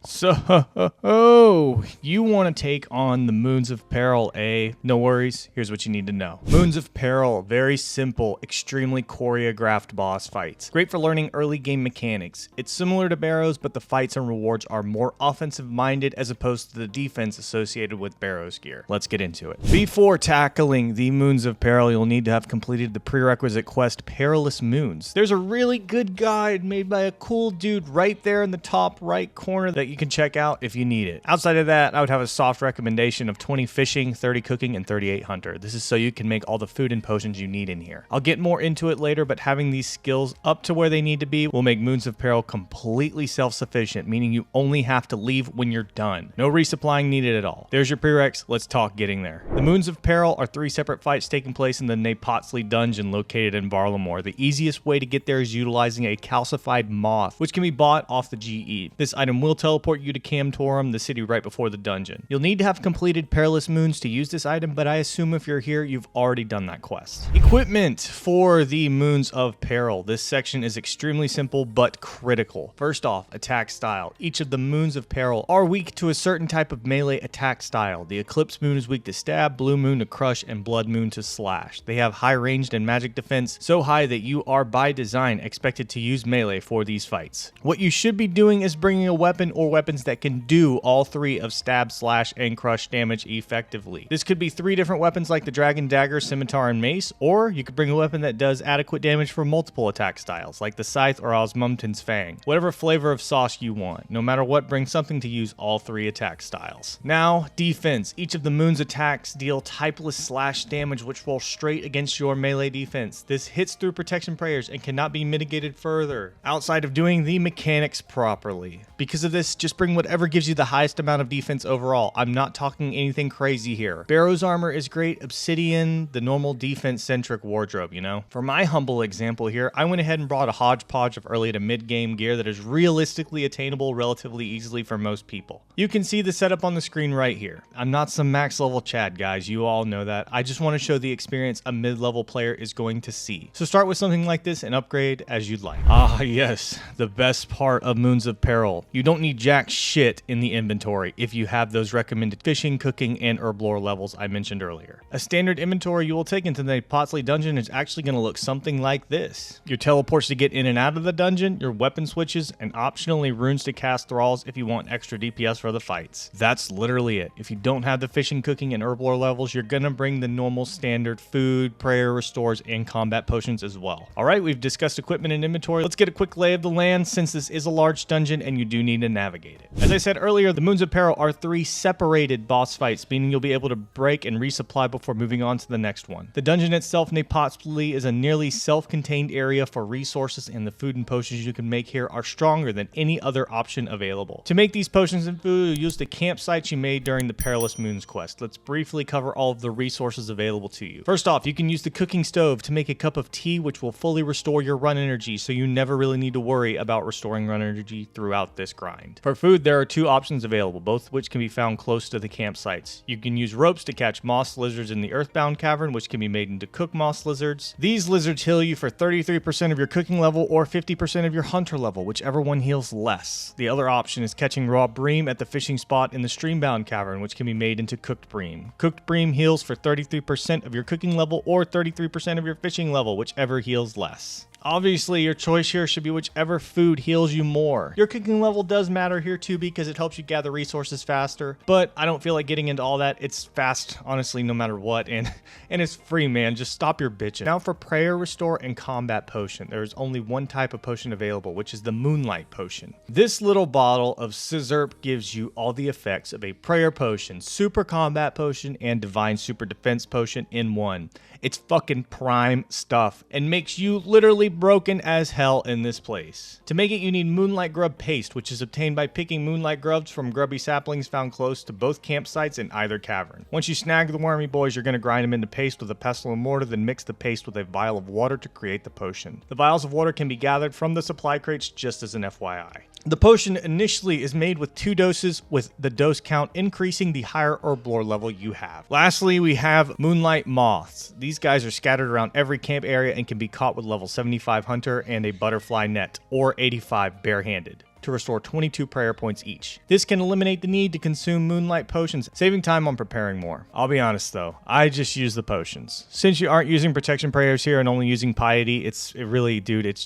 So, you want to take on the Moons of Peril, eh? No worries, here's what you need to know. Moons of Peril, very simple, extremely choreographed boss fights. Great for learning early game mechanics. It's similar to Barrows, but the fights and rewards are more offensive minded as opposed to the defense associated with Barrows gear. Let's get into it. Before tackling the Moons of Peril, you'll need to have completed the prerequisite quest Perilous Moons. There's a really good guide made by a cool dude right there in the top right corner that you can check out if you need it. Outside of that, I would have a soft recommendation of 20 fishing, 30 cooking, and 38 hunter. This is so you can make all the food and potions you need in here. I'll get more into it later, but having these skills up to where they need to be will make Moons of Peril completely self-sufficient, meaning you only have to leave when you're done. No resupplying needed at all. There's your prereqs, let's talk getting there. The Moons of Peril are 3 separate fights taking place in the Neypotzli dungeon located in Varlamore. The easiest way to get there is utilizing a calcified moth, which can be bought off the GE. This item will teleport you to Camtorum, the city right before the dungeon. You'll need to have completed Perilous Moons to use this item, but I assume if you're here, you've already done that quest. Equipment for the Moons of Peril. This section is extremely simple, but critical. First off, attack style. Each of the Moons of Peril are weak to a certain type of melee attack style. The Eclipse Moon is weak to stab, Blue Moon to crush, and Blood Moon to slash. They have high ranged and magic defense, so high that you are by design expected to use melee for these fights. What you should be doing is bringing a weapon or weapons that can do all 3 of stab, slash, and crush damage effectively. This could be 3 different weapons like the Dragon Dagger, Scimitar, and Mace, or you could bring a weapon that does adequate damage for multiple attack styles like the Scythe or Osmumten's Fang. Whatever flavor of sauce you want. No matter what, bring something to use all 3 attack styles. Now, defense. Each of the Moon's attacks deal typeless slash damage which rolls straight against your melee defense. This hits through protection prayers and cannot be mitigated further outside of doing the mechanics properly. Because of this, just bring whatever gives you the highest amount of defense overall. I'm not talking anything crazy here. Barrows armor is great, Obsidian, the normal defense-centric wardrobe, you know? For my humble example here, I went ahead and brought a hodgepodge of early to mid-game gear that is realistically attainable relatively easily for most people. You can see the setup on the screen right here. I'm not some max level Chad, guys, you all know that. I just want to show the experience a mid-level player is going to see. So start with something like this and upgrade as you'd like. Ah yes, the best part of Moons of Peril. You don't need jack shit in the inventory if you have those recommended fishing, cooking, and herb lore levels I mentioned earlier. A standard inventory you will take into the Neypotzli dungeon is actually going to look something like this. Your teleports to get in and out of the dungeon, your weapon switches, and optionally runes to cast thralls if you want extra DPS for the fights. That's literally it. If you don't have the fishing, cooking, and herb lore levels, you're going to bring the normal standard food, prayer, restores, and combat potions as well. Alright, we've discussed equipment and inventory. Let's get a quick lay of the land since this is a large dungeon and you do need to navigate it. As I said earlier, the Moons of Peril are 3 separated boss fights, meaning you'll be able to break and resupply before moving on to the next one. The dungeon itself, Neypotzli, is a nearly self-contained area for resources, and the food and potions you can make here are stronger than any other option available. To make these potions and food, you'll use the campsites you made during the Perilous Moons quest. Let's briefly cover all of the resources available to you. First off, you can use the cooking stove to make a cup of tea, which will fully restore your run energy, so you never really need to worry about restoring run energy throughout this grind. For food, there are 2 options available, both of which can be found close to the campsites. You can use ropes to catch moss lizards in the Earthbound Cavern, which can be made into cook moss lizards. These lizards heal you for 33% of your cooking level or 50% of your hunter level, whichever one heals less. The other option is catching raw bream at the fishing spot in the Streambound Cavern, which can be made into cooked bream. Cooked bream heals for 33% of your cooking level or 33% of your fishing level, whichever heals less. Obviously, your choice here should be whichever food heals you more. Your cooking level does matter here too because it helps you gather resources faster, but I don't feel like getting into all that. It's fast, honestly, no matter what, and it's free, man. Just stop your bitching. Now for prayer, restore, and combat potion, there is only one type of potion available, which is the Moonlight Potion. This little bottle of Scissorp gives you all the effects of a prayer potion, super combat potion, and divine super defense potion in one. It's fucking prime stuff and makes you literally broken as hell in this place. To make it, you need Moonlight Grub Paste, which is obtained by picking moonlight grubs from grubby saplings found close to both campsites in either cavern. Once you snag the wormy boys, you're going to grind them into paste with a pestle and mortar, then mix the paste with a vial of water to create the potion. The vials of water can be gathered from the supply crates, just as an FYI. The potion initially is made with 2 doses, with the dose count increasing the higher herb lore level you have. Lastly, we have Moonlight Moths. These guys are scattered around every camp area and can be caught with level 75 Hunter and a Butterfly Net, or 85 barehanded. to restore 22 prayer points each. This can eliminate the need to consume moonlight potions, saving time on preparing more. I'll be honest though, I just use the potions. Since you aren't using protection prayers here and only using piety, it's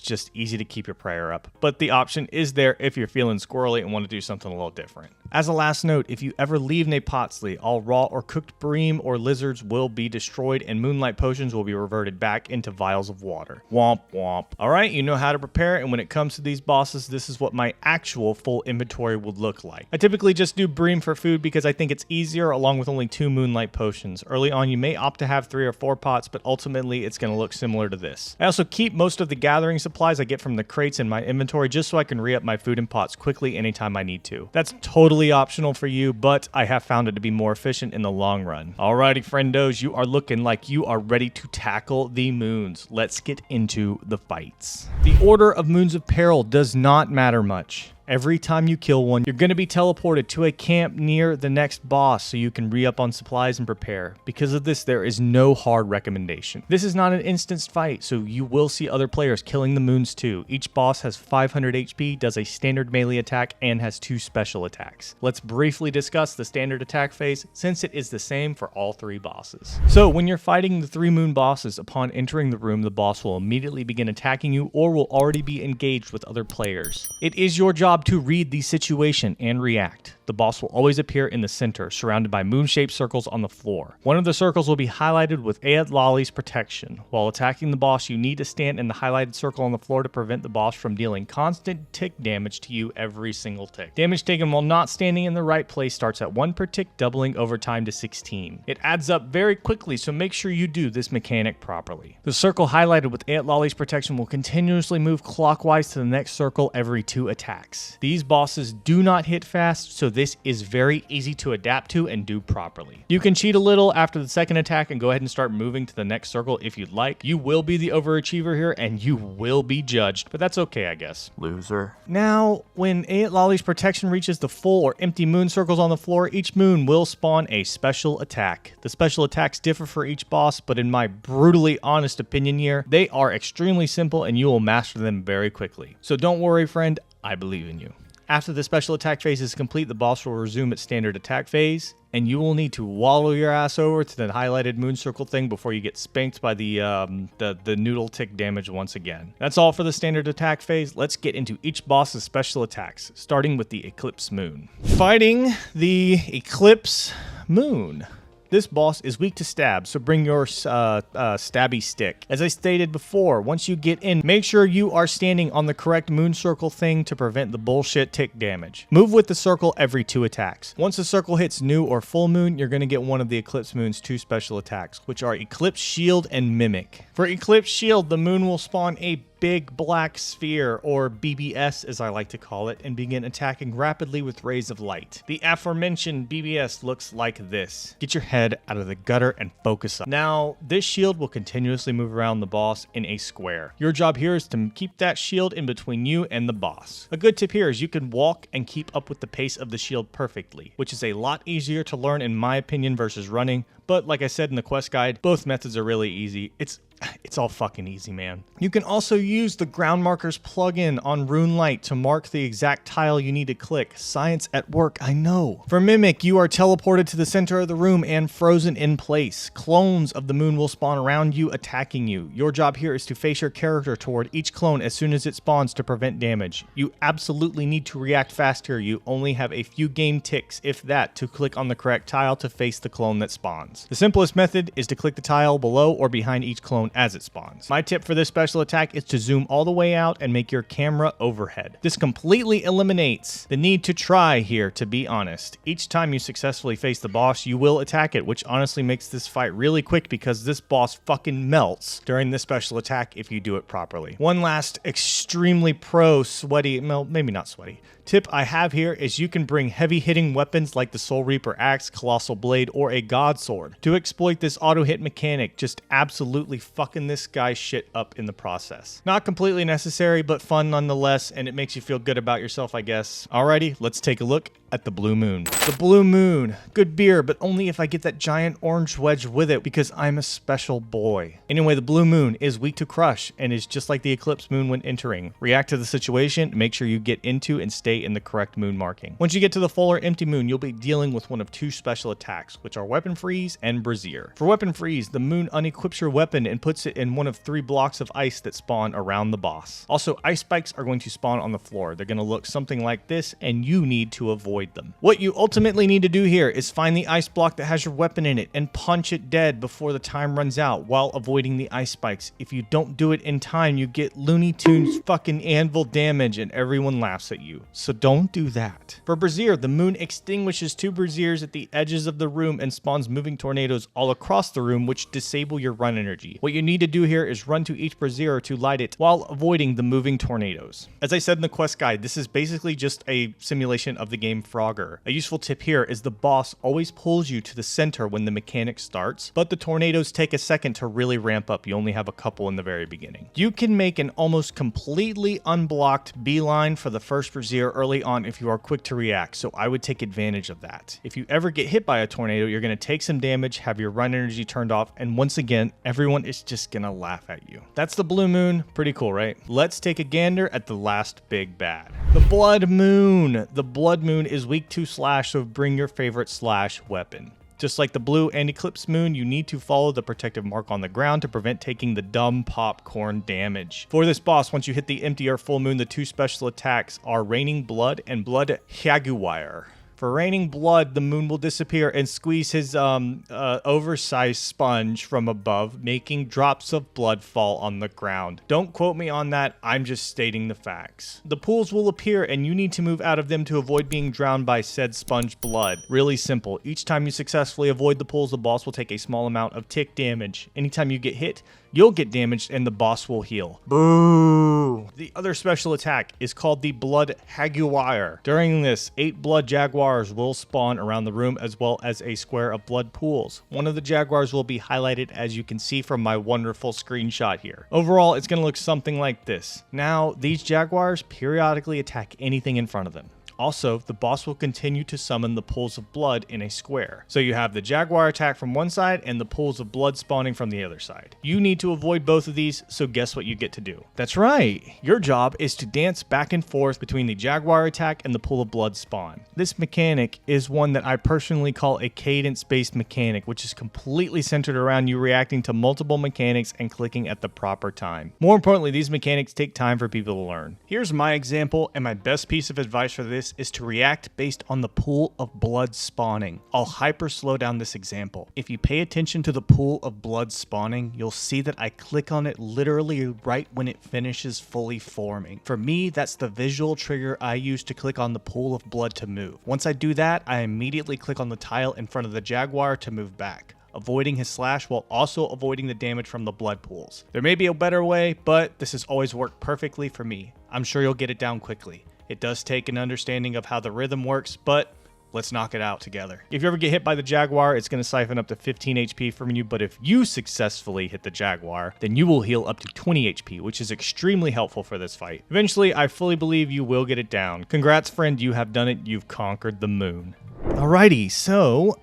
just easy to keep your prayer up. But the option is there if you're feeling squirrely and want to do something a little different. As a last note, if you ever leave Neypotzli, all raw or cooked bream or lizards will be destroyed and moonlight potions will be reverted back into vials of water. Womp womp. Alright, you know how to prepare, and when it comes to these bosses, this is what my actual full inventory would look like. I typically just do bream for food because I think it's easier along with only 2 moonlight potions. Early on you may opt to have 3 or 4 pots, but ultimately it's going to look similar to this. I also keep most of the gathering supplies I get from the crates in my inventory just so I can re-up my food and pots quickly anytime I need to. That's totally optional for you, but I have found it to be more efficient in the long run. Alrighty friendos, you are looking like you are ready to tackle the moons. Let's get into the fights. The order of Moons of Peril does not matter much. Every time you kill one, you're going to be teleported to a camp near the next boss so you can re-up on supplies and prepare. Because of this, there is no hard recommendation. This is not an instanced fight, so you will see other players killing the moons too. Each boss has 500 HP, does a standard melee attack, and has 2 special attacks. Let's briefly discuss the standard attack phase since it is the same for all 3 bosses. So when you're fighting the 3 moon bosses, upon entering the room, the boss will immediately begin attacking you or will already be engaged with other players. It is your job to read the situation and react. The boss will always appear in the center, surrounded by moon-shaped circles on the floor. One of the circles will be highlighted with Eclipse protection. While attacking the boss, you need to stand in the highlighted circle on the floor to prevent the boss from dealing constant tick damage to you every single tick. Damage taken while not standing in the right place starts at 1 per tick, doubling over time to 16. It adds up very quickly, so make sure you do this mechanic properly. The circle highlighted with Eclipse protection will continuously move clockwise to the next circle every 2 attacks. These bosses do not hit fast, so this is very easy to adapt to and do properly. You can cheat a little after the second attack and go ahead and start moving to the next circle if you'd like. You will be the overachiever here and you will be judged, but that's okay, I guess. Loser. Now, when Eclipse protection reaches the full or empty moon circles on the floor, each moon will spawn a special attack. The special attacks differ for each boss, but in my brutally honest opinion here, they are extremely simple and you will master them very quickly. So don't worry, friend, I believe in you. After the special attack phase is complete, the boss will resume its standard attack phase, and you will need to wallow your ass over to the highlighted moon circle thing before you get spanked by the noodle tick damage once again. That's all for the standard attack phase. Let's get into each boss's special attacks, starting with the Eclipse Moon. Fighting the Eclipse Moon. This boss is weak to stab, so bring your stabby stick. As I stated before, once you get in, make sure you are standing on the correct moon circle thing to prevent the bullshit tick damage. Move with the circle every 2 attacks. Once the circle hits new or full moon, you're going to get one of the Eclipse Moon's 2 special attacks, which are Eclipse Shield and Mimic. For Eclipse Shield, the moon will spawn a big black sphere, or BBS as I like to call it, and begin attacking rapidly with rays of light. The aforementioned BBS looks like this. Get your head out of the gutter and focus up. Now, this shield will continuously move around the boss in a square. Your job here is to keep that shield in between you and the boss. A good tip here is you can walk and keep up with the pace of the shield perfectly, which is a lot easier to learn in my opinion versus running, but like I said in the quest guide, both methods are really easy. It's all fucking easy, man. You can also use the ground markers plugin on RuneLite to mark the exact tile you need to click. Science at work, I know. For Mimic, you are teleported to the center of the room and frozen in place. Clones of the moon will spawn around you, attacking you. Your job here is to face your character toward each clone as soon as it spawns to prevent damage. You absolutely need to react fast here. You only have a few game ticks, if that, to click on the correct tile to face the clone that spawns. The simplest method is to click the tile below or behind each clone as it spawns. My tip for this special attack is to zoom all the way out and make your camera overhead. This completely eliminates the need to try here, to be honest. Each time you successfully face the boss, you will attack it, which honestly makes this fight really quick because this boss fucking melts during this special attack if you do it properly. One last extremely pro sweaty, well, maybe not sweaty, tip I have here is you can bring heavy hitting weapons like the Soul Reaper Axe, Colossal Blade, or a God Sword to exploit this auto hit mechanic, just absolutely fucking this guy's shit up in the process. Not completely necessary, but fun nonetheless, and it makes you feel good about yourself, I guess. Alrighty, let's take a look at the Blue Moon. The Blue Moon, good beer, but only if I get that giant orange wedge with it because I'm a special boy. Anyway, the Blue Moon is weak to crush and is just like the Eclipse Moon when entering. React to the situation, make sure you get into and stay in the correct moon marking. Once you get to the full or empty moon, you'll be dealing with one of two special attacks, which are Weapon Freeze and Brazier. For Weapon Freeze, the moon unequips your weapon and puts it in one of 3 blocks of ice that spawn around the boss. Also, ice spikes are going to spawn on the floor. They're going to look something like this, and you need to avoid them. What you ultimately need to do here is find the ice block that has your weapon in it and punch it dead before the time runs out while avoiding the ice spikes. If you don't do it in time, you get Looney Tunes fucking anvil damage and everyone laughs at you. So don't do that. For Brazier, the moon extinguishes 2 Braziers at the edges of the room and spawns moving tornadoes all across the room, which disable your run energy. What you need to do here is run to each Brazier to light it while avoiding the moving tornadoes. As I said in the quest guide, this is basically just a simulation of the game Frogger. A useful tip here is the boss always pulls you to the center when the mechanic starts, but the tornadoes take a second to really ramp up. You only have a couple in the very beginning. You can make an almost completely unblocked beeline for the first Brazier early on if you are quick to react, so I would take advantage of that. If you ever get hit by a tornado, you're going to take some damage, have your run energy turned off, and once again, everyone is just going to laugh at you. That's the Blue Moon. Pretty cool, right? Let's take a gander at the last big bad. The Blood Moon. The Blood Moon is weak to slash, so bring your favorite slash weapon. Just like the Blue and Eclipse Moon, you need to follow the protective mark on the ground to prevent taking the dumb popcorn damage. For this boss, once you hit the empty or full moon, the 2 special attacks are Raining Blood and Blood Jaguar. For Raining Blood, the moon will disappear and squeeze his oversized sponge from above, making drops of blood fall on the ground. Don't quote me on that, I'm just stating the facts. The pools will appear and you need to move out of them to avoid being drowned by said sponge blood. Really simple. Each time you successfully avoid the pools, the boss will take a small amount of tick damage. Anytime you get hit, you'll get damaged and the boss will heal. Boo! The other special attack is called the Blood Jaguar. During this, 8 blood jaguars will spawn around the room as well as a square of blood pools. One of the jaguars will be highlighted as you can see from my wonderful screenshot here. Overall, it's going to look something like this. Now, these jaguars periodically attack anything in front of them. Also, the boss will continue to summon the pools of blood in a square. So you have the jaguar attack from one side and the pools of blood spawning from the other side. You need to avoid both of these, so guess what you get to do? That's right! Your job is to dance back and forth between the jaguar attack and the pool of blood spawn. This mechanic is one that I personally call a cadence-based mechanic, which is completely centered around you reacting to multiple mechanics and clicking at the proper time. More importantly, these mechanics take time for people to learn. Here's my example, and my best piece of advice for this is to react based on the pool of blood spawning. I'll hyper slow down this example. If you pay attention to the pool of blood spawning, you'll see that I click on it literally right when it finishes fully forming. For me, that's the visual trigger I use to click on the pool of blood to move. Once I do that, I immediately click on the tile in front of the jaguar to move back, avoiding his slash while also avoiding the damage from the blood pools. There may be a better way, but this has always worked perfectly for me. I'm sure you'll get it down quickly. It does take an understanding of how the rhythm works, but let's knock it out together. If you ever get hit by the jaguar, it's going to siphon up to 15 HP from you, but if you successfully hit the jaguar, then you will heal up to 20 HP, which is extremely helpful for this fight. Eventually, I fully believe you will get it down. Congrats, friend, you have done it. You've conquered the moon. Alrighty, so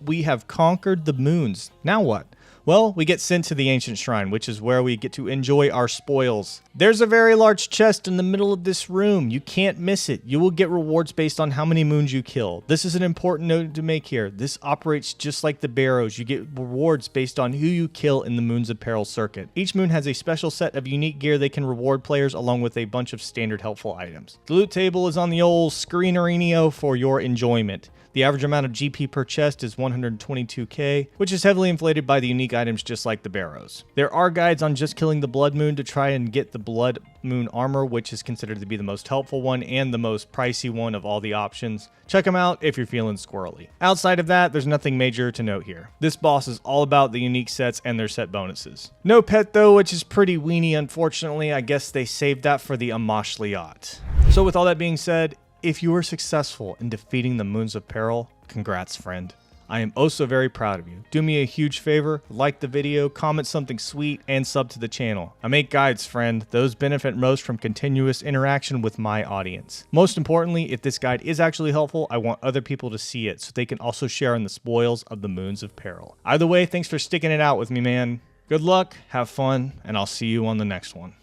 we have conquered the moons. Now what? Well, we get sent to the ancient shrine, which is where we get to enjoy our spoils. There's a very large chest in the middle of this room. You can't miss it. You will get rewards based on how many moons you kill. This is an important note to make here. This operates just like the barrows. You get rewards based on who you kill in the Moons of Peril circuit. Each moon has a special set of unique gear they can reward players along with a bunch of standard helpful items. The loot table is on the old screenerinio for your enjoyment. The average amount of GP per chest is 122k, which is heavily inflated by the unique items just like the barrows. There are guides on just killing the Blood Moon to try and get the Blood Moon armor, which is considered to be the most helpful one and the most pricey one of all the options. Check them out if you're feeling squirrely. Outside of that, there's nothing major to note here. This boss is all about the unique sets and their set bonuses. No pet though, which is pretty weenie unfortunately. I guess they saved that for the Amashliat. So with all that being said, if you were successful in defeating the Moons of Peril, congrats, friend. I am oh so very proud of you. Do me a huge favor, like the video, comment something sweet, and sub to the channel. I make guides, friend. Those benefit most from continuous interaction with my audience. Most importantly, if this guide is actually helpful, I want other people to see it so they can also share in the spoils of the Moons of Peril. Either way, thanks for sticking it out with me, man. Good luck, have fun, and I'll see you on the next one.